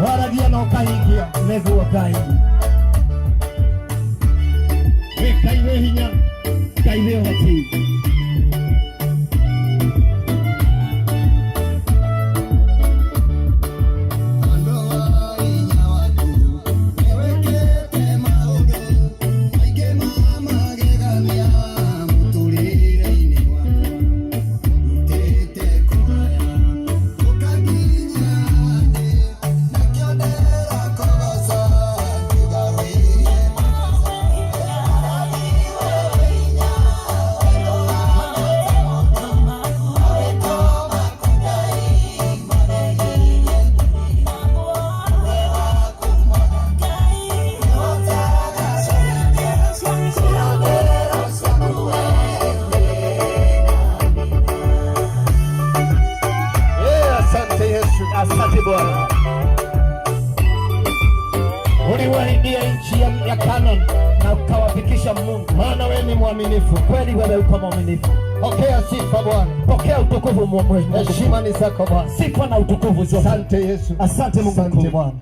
waragia na ukahingia nevu wakahingi weka iwe hinya kaiwe hoti Asante Bwana. Uliwahidia nchi ya Kanani na ukawafikisha Mungu. Maana wewe ni mwaminifu. Kweli wewe uko mwaminifu. Pokea sifa Bwana. Pokea utukufu Mungu. Heshima ni zako Bwana. Sifa na utukufu zote. Asante Yesu. Asante Mungu Bwana.